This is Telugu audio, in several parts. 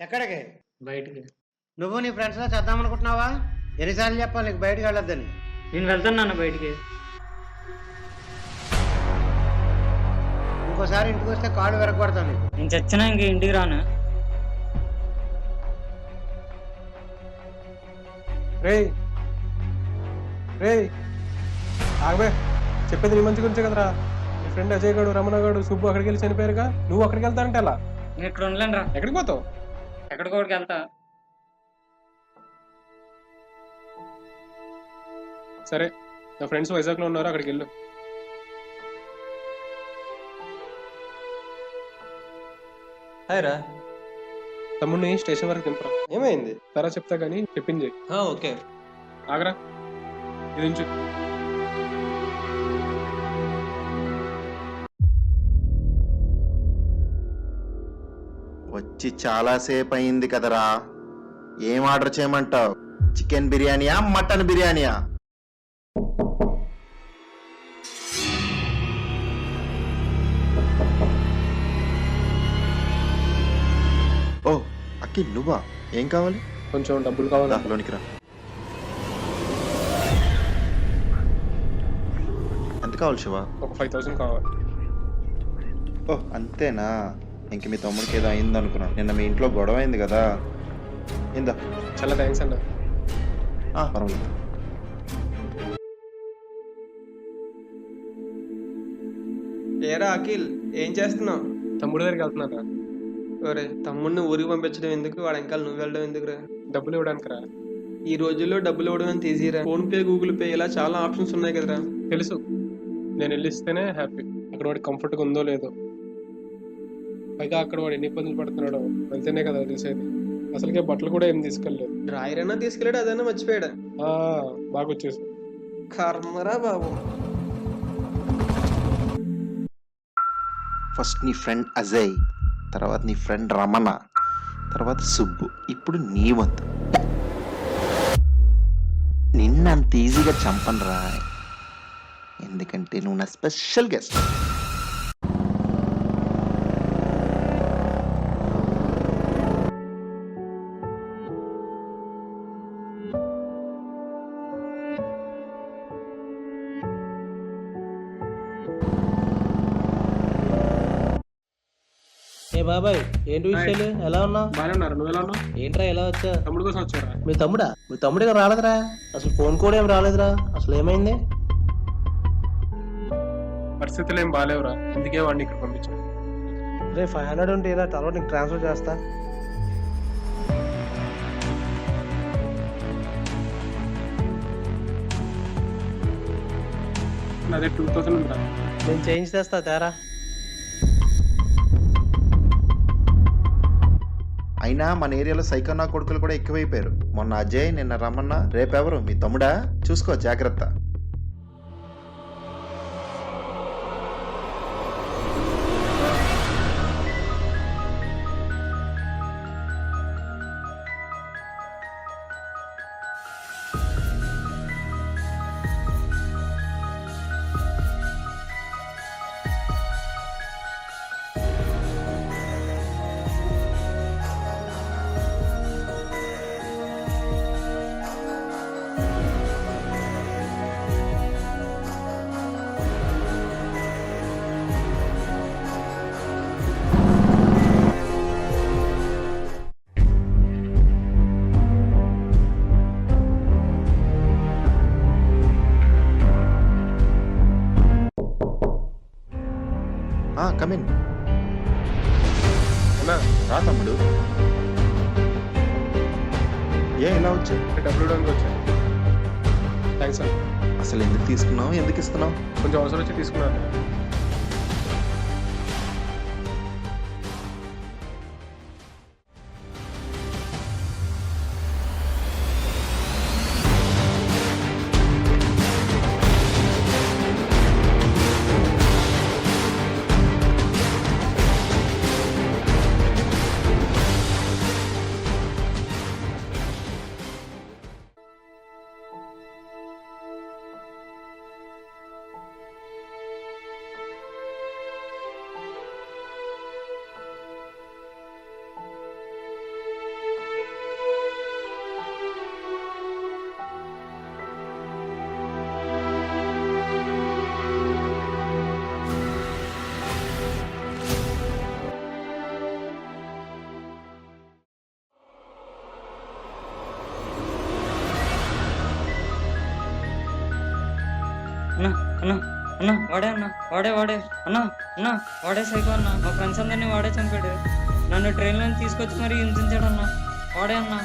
ఎక్కడికి? బయటికి. నువ్వు నీ ఫ్రెండ్స్లో చేద్దాం అనుకుంటున్నావా? ఎన్నిసార్లు చెప్పాలి నీకు బయటికి వెళ్ళొద్దని? నేను వెళ్తున్నాను బయటికి. ఇంకోసారి ఇంటికి వస్తే కాళ్ళు విరగొడతాను. నేను చచ్చినా ఇంక ఇంటికి రాను. రే ఆగబే, చెప్పేది నీ మంచి గురించే కదరా. నీ ఫ్రెండ్ అజయ్ గడు, రమణ గడు, సుబ్బు అక్కడికి వెళ్ళి చనిపోయారుగా. నువ్వు అక్కడికి వెళ్తానంటే ఎలా? నేను ఇక్కడ ఉండలేను రా. ఎక్కడికి పోతావు? ఎక్కడికోడికి వెళ్తా. సరే, నా ఫ్రెండ్స్ వైజాగ్లో ఉన్నారు, అక్కడికి వెళ్ళు. హాయ్ రా. తమ్ముడిని స్టేషన్ వరకు దింపరా. ఏమైంది? తర్వాత చెప్తా కానీ చెప్పింది. ఓకే. ఆగరా, ఇది ఉంచు. వచ్చి చాలాసేపు అయింది కదరా, ఏం ఆర్డర్ చేయమంటావు? చికెన్ బిర్యానీయా, మటన్ బిర్యానీయా? ఓ అఖిల్, నువ్వా? ఏం కావాలి? కొంచెం డబ్బులు కావాలా? లోనికి రా. ఎంత కావాలి శివ? ఒక 5,000 కావాలి. ఓ అంతేనా? ఇంక మీ తమ్ముడికి ఏదో అయింది అనుకున్నాను. నిన్న మీ ఇంట్లో గొడవ అయింది కదా. ఇందా. చాలా థ్యాంక్స్ అన్న. పర్వాలేదు. ఏరా అఖిల్, ఏం చేస్తున్నావు? తమ్ముడి దగ్గరికి వెళ్తున్నారా. ఒరే, తమ్ముడిని ఊరికి పంపించడం ఎందుకు? వాడు ఇంకా నువ్వు వెళ్ళడం ఎందుకురా? డబ్బులు ఇవ్వడానికి రా. ఈ రోజుల్లో డబ్బులు ఇవ్వడం అని ఈజీరా. ఫోన్ పే, గూగుల్ పే, ఇలా చాలా ఆప్షన్స్ ఉన్నాయి కదరా. తెలుసు, నేను వెళ్ళిస్తేనే హ్యాపీ. అక్కడ వాడి కంఫర్ట్గా ఉందో లేదో, పైగా అక్కడ వాడు ఎన్ని ఇబ్బందులు పడుతున్నాడో వెళ్తేనే కదా తెలిసేది. అసలుకే బట్టలు కూడా ఏం తీసుకెళ్ళలేదు. డ్రాయర్ అయినా తీసుకెళ్ళాడు, అదైనా మర్చిపోయాడా? బాగా వచ్చేసి. కర్మరా బాబు. ఫస్ట్ నీ ఫ్రెండ్ అజయ్, తర్వాత నీ ఫ్రెండ్ రమణ, తర్వాత సుబ్బు, ఇప్పుడు నీ వంతు. నిన్న అంత ఈజీగా చంపను రా, ఎందుకంటే నువ్వు నా స్పెషల్ గెస్ట్. ఏ బాబాయ్, ఏంటి విషయాలు? ఎలా ఉన్నావు? బాగానే ఉన్నారు, నువ్వు ఎలా ఉన్నావు? ఏంట్రా ఎలా వచ్చా? తమ్ముడు కోసం వచ్చారా? మీ తమ్ముడిగా రాలేదురా. అసలు ఫోన్ కూడా ఏం రాలేదురా. అసలు ఏమైంది? పరిస్థితులు ఏం బాగాలేవురా, అందుకే వాడిని ఇక్కడ పంపించాను. రే 500 ఉంటే ఇలా తర్వాత నీకు ట్రాన్స్ఫర్ చేస్తా. అదే 2000 ఉందిరా. నేను చేంజ్ చేస్తా తేరా. అయినా మన ఏరియాలో సైకన్నా కొడుకులు కూడా ఎక్కువైపోయారు. మొన్న అజయ్, నిన్న రమణ, రేపెవరు మీ తమ్ముడా? చూసుకో జాగ్రత్త. కమిన్. అన్నా రా తమ్ముడు. ఇలా వచ్చావు? డబ్బులు ఇవ్వడానికి వచ్చాను. థ్యాంక్స్ అన్న. అసలు ఎందుకు తీసుకున్నావు, ఎందుకు ఇస్తున్నావు? కొంచెం అవసరం వచ్చి తీసుకున్నాను. అన్నా అన్నా అన్నా వాడే అన్నా, వాడే అన్నా అన్నా వాడే సైకో అన్నా. మా ఫ్రెండ్స్ అందరినీ వాడే చంపాడు. నన్ను ట్రైన్లో తీసుకొచ్చి మరీ హింసించాడు అన్నా. వాడే అన్నా.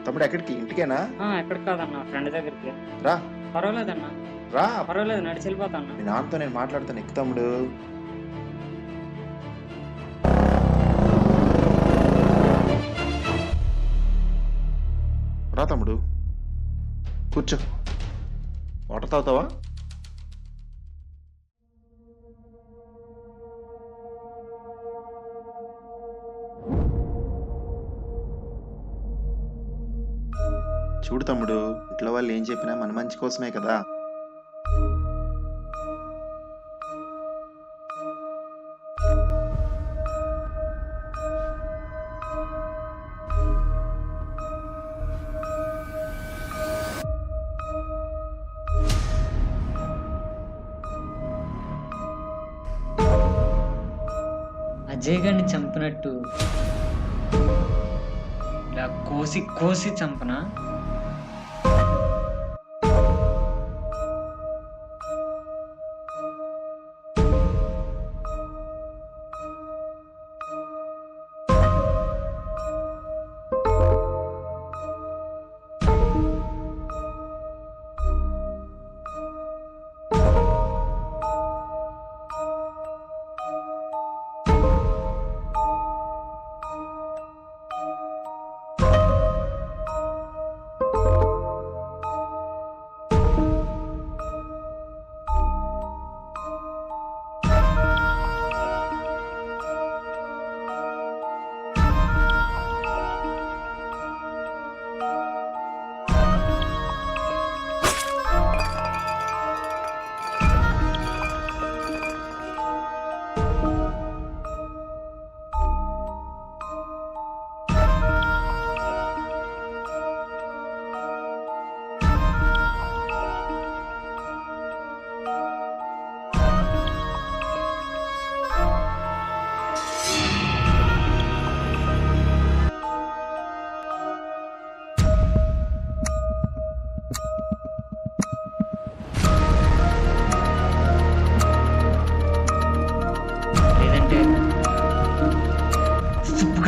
తమ్ముడు ఎక్కడికి? ఇంటికేనా? ఎక్కడికి కాదన్నా, ఫ్రెండ్ దగ్గరికి. రా. పర్వాలేదన్నా, రా. పర్వాలేదు, నడిచి వెళ్ళిపోతా అన్నా. మీ నాన్నతో నేను మాట్లాడతాను, ఎక్కు తమ్ముడు. రా తమ్ముడు, కూర్చో. వాటర్ తాగుతావా? చూడు తమ్ముడు, ఇంట్లో వాళ్ళు ఏం చెప్పినా మన మంచి కోసమే కదా. అజయ్ గారిని చంపినట్టు ఇలా కోసి కోసి చంపనా?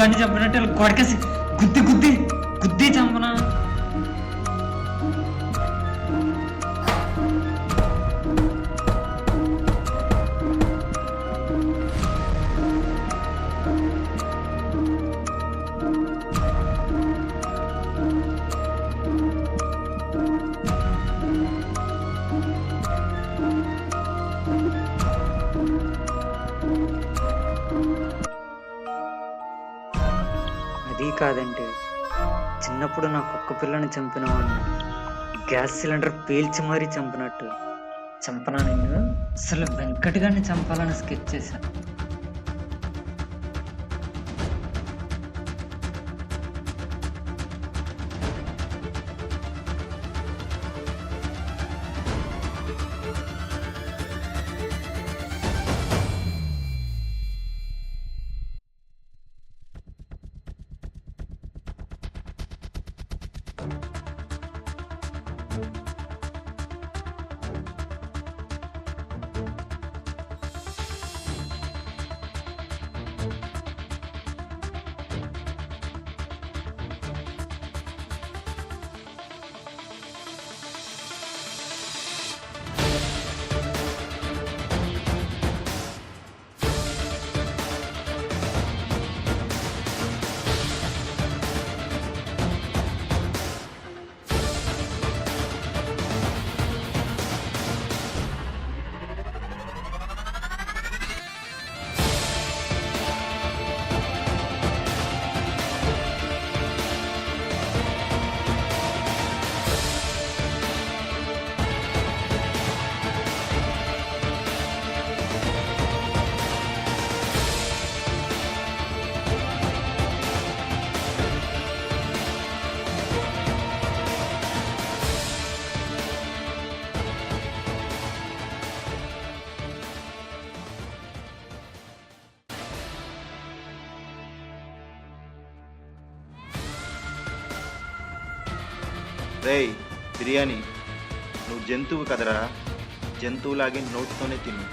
వాడిని చంపినట్టు వీళ్ళ కొడకేసి గుద్ది గుద్ది గుద్ది చంపనా. అది కాదంటే చిన్నప్పుడు నా కుక్క పిల్లని చంపిన వాడిని గ్యాస్ సిలిండర్ పేల్చి మరీ చంపినట్టు చంపనా నేను. అసలు వెంకట్ గారిని చంపాలని స్కెచ్ చేశా. రేయ్ బిర్యానీ, నువ్వు జంతువు కదరా, జంతువులాగే నోటితోనే తిను.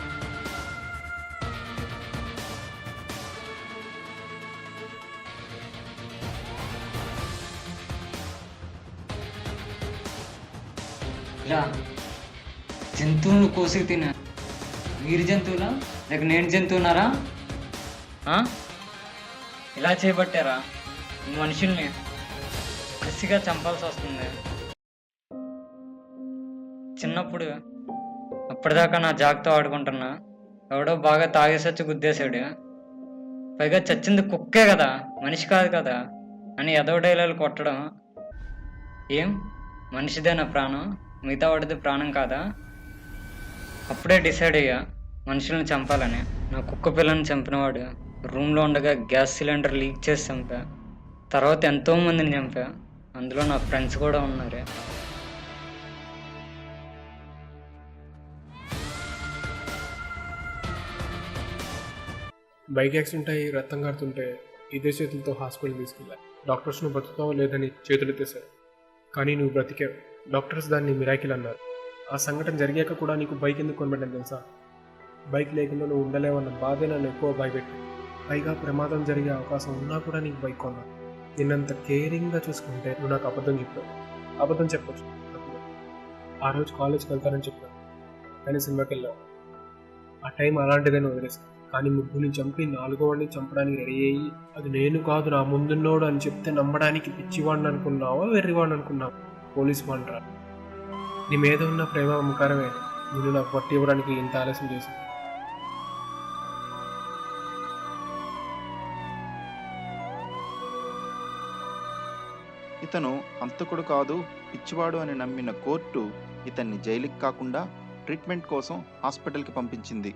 ఇలా జంతువులను కోసి తినా. మీరు జంతువులా లేక నేను జంతువున్నారా? ఇలా చేయబట్టారా మనుషుల్ని కసిగా చంపాల్సి వస్తుంది. చిన్నప్పుడు అప్పటిదాకా నా జాగ్రత్త ఆడుకుంటున్నా, ఎవడో బాగా తాగేసొచ్చి గుద్దేశాడు. పైగా చచ్చింది కుక్కే కదా, మనిషి కాదు కదా అని ఎదవ డైలాగులు కొట్టడం. ఏం మనిషిదేనా ప్రాణం, మిగతా వాడిది ప్రాణం కాదా? అప్పుడే డిసైడ్ అయ్యా మనుషుల్ని చంపాలని. నా కుక్క పిల్లని చంపినవాడు రూమ్లో ఉండగా గ్యాస్ సిలిండర్ లీక్ చేసి చంపా. తర్వాత ఎంతో మందిని చంపా, అందులో నా ఫ్రెండ్స్ కూడా ఉన్నారు. బైక్ యాక్సిడెంట్ అయ్యి రక్తం కారుతుంటే ఇదే చేతులతో హాస్పిటల్ తీసుకెళ్ళా. డాక్టర్స్ నువ్వు బతుకుతావో లేదని చేతులు ఎత్తేశారు, కానీ నువ్వు బ్రతికావు. డాక్టర్స్ దాన్ని మిరాకిల్ అన్నారు. ఆ సంఘటన జరిగాక కూడా నీకు బైక్ ఎందుకు కొనబెట్టాను తెలుసా? బైక్ లేకుండా నువ్వు ఉండలేవన్న బాధే నన్ను ఎక్కువ భయపెట్టి, పైగా ప్రమాదం జరిగే అవకాశం ఉన్నా కూడా నీకు బైక్ కొన్నా. నిన్నంత కేరింగ్గా చూసుకుంటే నువ్వు నాకు అబద్ధం చెప్పావు. అబద్ధం చెప్పచ్చు, ఆ రోజు కాలేజ్కి వెళ్తానని చెప్పాను, కానీ సినిమాకి వెళ్ళావు. ఆ టైం అలాంటిదని వదిలేసాను. కానీ ముగ్గురిని చంపి నాలుగో వాడిని చంపడానికి రెడీ అయ్యి అది నేను కాదు నా ముందున్నోడు అని చెప్తే నమ్మడానికి పిచ్చివాడిని అనుకున్నావా వెర్రివాడిని అనుకున్నావా? పోలీసు వాడిరా. నీ మీద ఉన్న ప్రేమ అమ్మకారమే నేను నాకు పట్టి ఇవ్వడానికి ఇంత ఆలస్యం చేశాను. ఇతను హంతకుడు కాదు పిచ్చివాడు అని నమ్మిన కోర్టు ఇతన్ని జైలుకి కాకుండా ట్రీట్మెంట్ కోసం హాస్పిటల్కి పంపించింది.